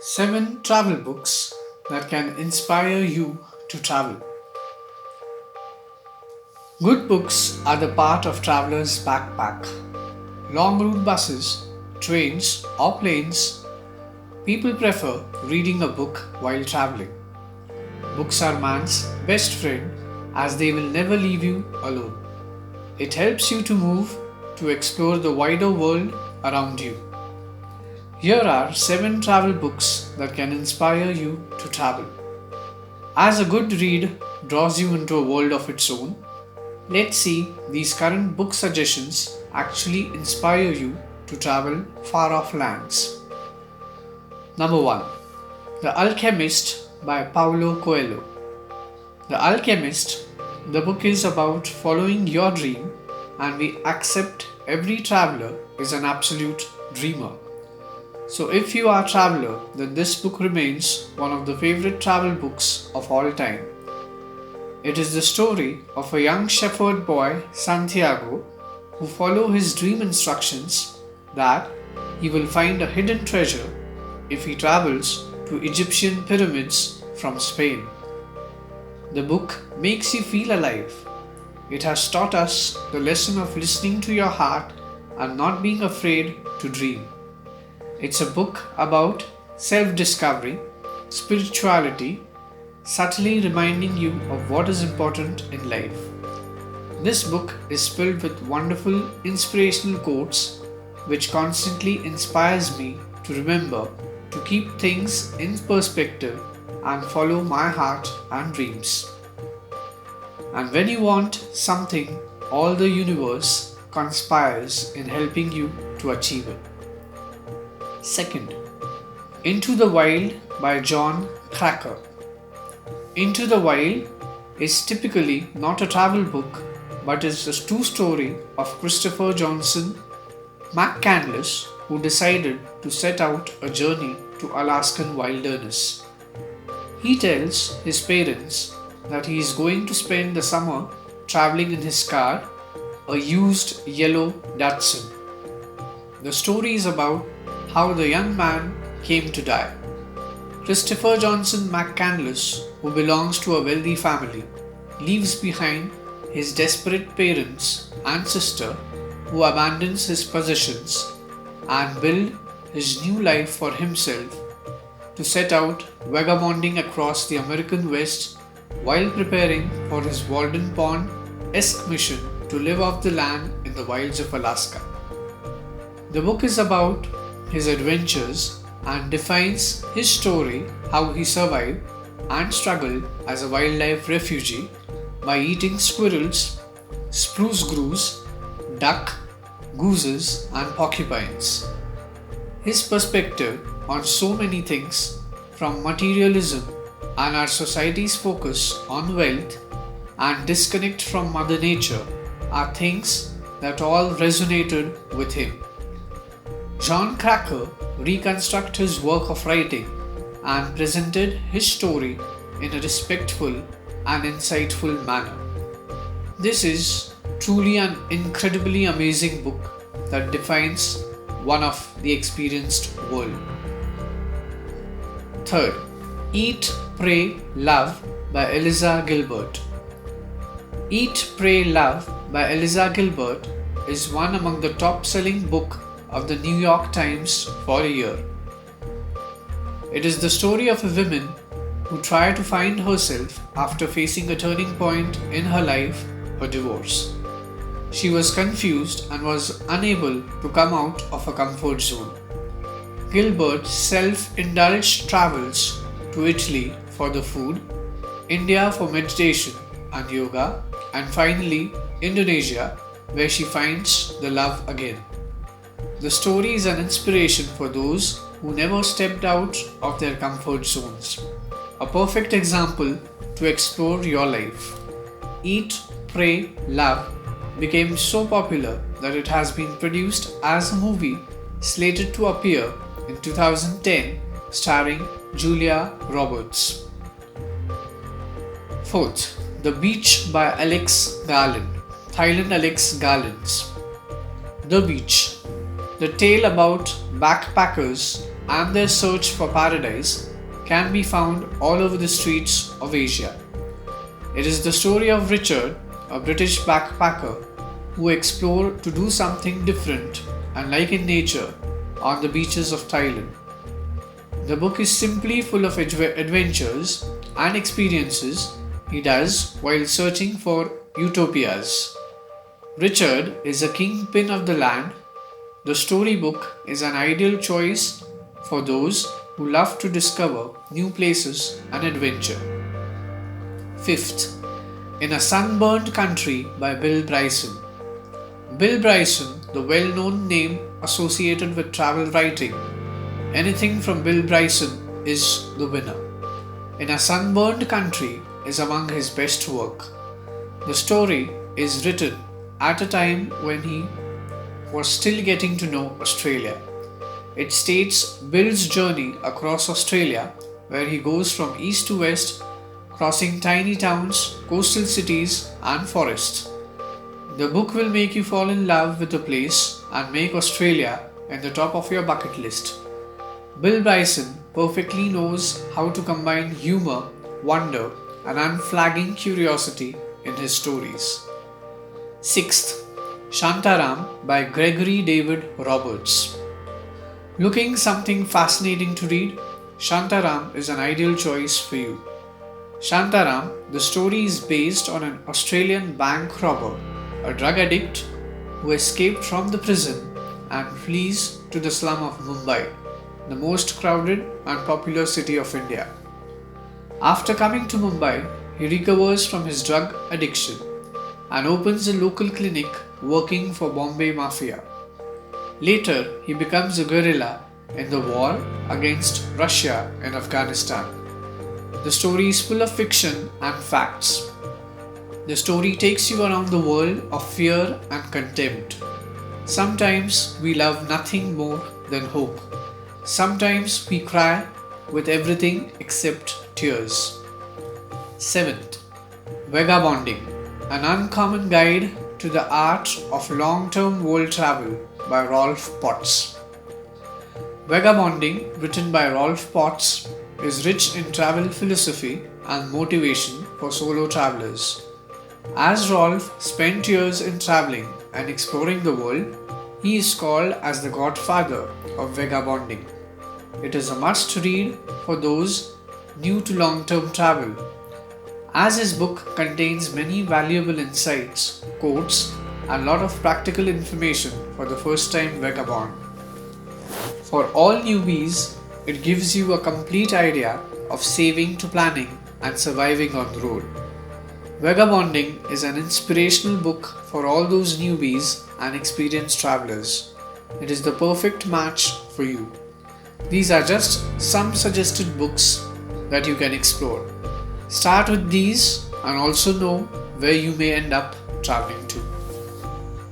7 travel books that can inspire you to travel. Good books are the part of travelers' backpack. Long route buses, trains, or planes, people prefer reading a book while traveling. Books are man's best friend as they will never leave you alone. It helps you to move, to explore the wider world around you. Here are 7 travel books that can inspire you to travel. As a good read draws you into a world of its own, let's see these current book suggestions actually inspire you to travel far off lands. Number 1. The Alchemist by Paulo Coelho. The Alchemist, the book is about following your dream, and we accept every traveler is an absolute dreamer. So if you are a traveler, then this book remains one of the favorite travel books of all time. It is the story of a young shepherd boy, Santiago, who follows his dream instructions that he will find a hidden treasure if he travels to Egyptian pyramids from Spain. The book makes you feel alive. It has taught us the lesson of listening to your heart and not being afraid to dream. It's a book about self-discovery, spirituality, subtly reminding you of what is important in life. This book is filled with wonderful inspirational quotes which constantly inspires me to remember to keep things in perspective and follow my heart and dreams. And when you want something, all the universe conspires in helping you to achieve it. Second, Into the Wild by John Krakauer. Into the Wild is typically not a travel book, but is a true story of Christopher Johnson McCandless, who decided to set out a journey to Alaskan wilderness. He tells his parents that he is going to spend the summer traveling in his car, a used yellow Datsun. The story is about how the young man came to die. Christopher Johnson McCandless, who belongs to a wealthy family, leaves behind his desperate parents and sister, who abandons his possessions and build his new life for himself to set out vagabonding across the American West while preparing for his Walden Pond-esque mission to live off the land in the wilds of Alaska. The book is about his adventures and defines his story, how he survived and struggled as a wildlife refugee by eating squirrels, spruce grouse, duck, gooses and porcupines. His perspective on so many things, from materialism and our society's focus on wealth and disconnect from Mother Nature, are things that all resonated with him. John Krakauer reconstructed his work of writing and presented his story in a respectful and insightful manner. This is truly an incredibly amazing book that defines one of the experienced world. Third, Eat, Pray, Love by Eliza Gilbert. Eat, Pray, Love by Eliza Gilbert is one among the top-selling books of the New York Times for a year. It is the story of a woman who tried to find herself after facing a turning point in her life, her divorce. She was confused and was unable to come out of her comfort zone. Gilbert self-indulged travels to Italy for the food, India for meditation and yoga, and finally Indonesia, where she finds the love again. The story is an inspiration for those who never stepped out of their comfort zones. A perfect example to explore your life. Eat, Pray, Love became so popular that it has been produced as a movie slated to appear in 2010 starring Julia Roberts. Fourth, The Beach by Alex Garland. Thailand Alex Garland's The Beach. The tale about backpackers and their search for paradise can be found all over the streets of Asia. It is the story of Richard, a British backpacker who explored to do something different and like in nature on the beaches of Thailand. The book is simply full of adventures and experiences he does while searching for utopias. Richard is a kingpin of the land. The storybook is an ideal choice for those who love to discover new places and adventure. Fifth, In a Sunburned Country by Bill Bryson. Bill Bryson, the well-known name associated with travel writing. Anything from Bill Bryson is the winner. In a Sunburned Country is among his best work. The story is written at a time when he was still getting to know Australia. It states Bill's journey across Australia, where he goes from east to west, crossing tiny towns, coastal cities, and forests. The book will make you fall in love with the place and make Australia at the top of your bucket list. Bill Bryson perfectly knows how to combine humor, wonder, and unflagging curiosity in his stories. Sixth, Shantaram by Gregory David Roberts. Looking something fascinating to read? Shantaram is an ideal choice for you. Shantaram, the story is based on an Australian bank robber, a drug addict who escaped from the prison and flees to the slum of Mumbai, the most crowded and popular city of India. After coming to Mumbai, he recovers from his drug addiction and opens a local clinic working for Bombay Mafia. Later, he becomes a guerrilla in the war against Russia in Afghanistan. The story is full of fiction and facts. The story takes you around the world of fear and contempt. Sometimes we love nothing more than hope. Sometimes we cry with everything except tears. 7th, Vagabonding, an uncommon guide to the art of long-term world travel by Rolf Potts. Vagabonding, written by Rolf Potts, is rich in travel philosophy and motivation for solo travelers. As Rolf spent years in traveling and exploring the world, he is called as the godfather of vagabonding. It is a must read for those new to long-term travel, as his book contains many valuable insights, quotes, and a lot of practical information for the first-time vagabond. For all newbies, it gives you a complete idea of saving to planning and surviving on the road. Vagabonding is an inspirational book for all those newbies and experienced travelers. It is the perfect match for you. These are just some suggested books that you can explore. Start with these and also know where you may end up traveling to.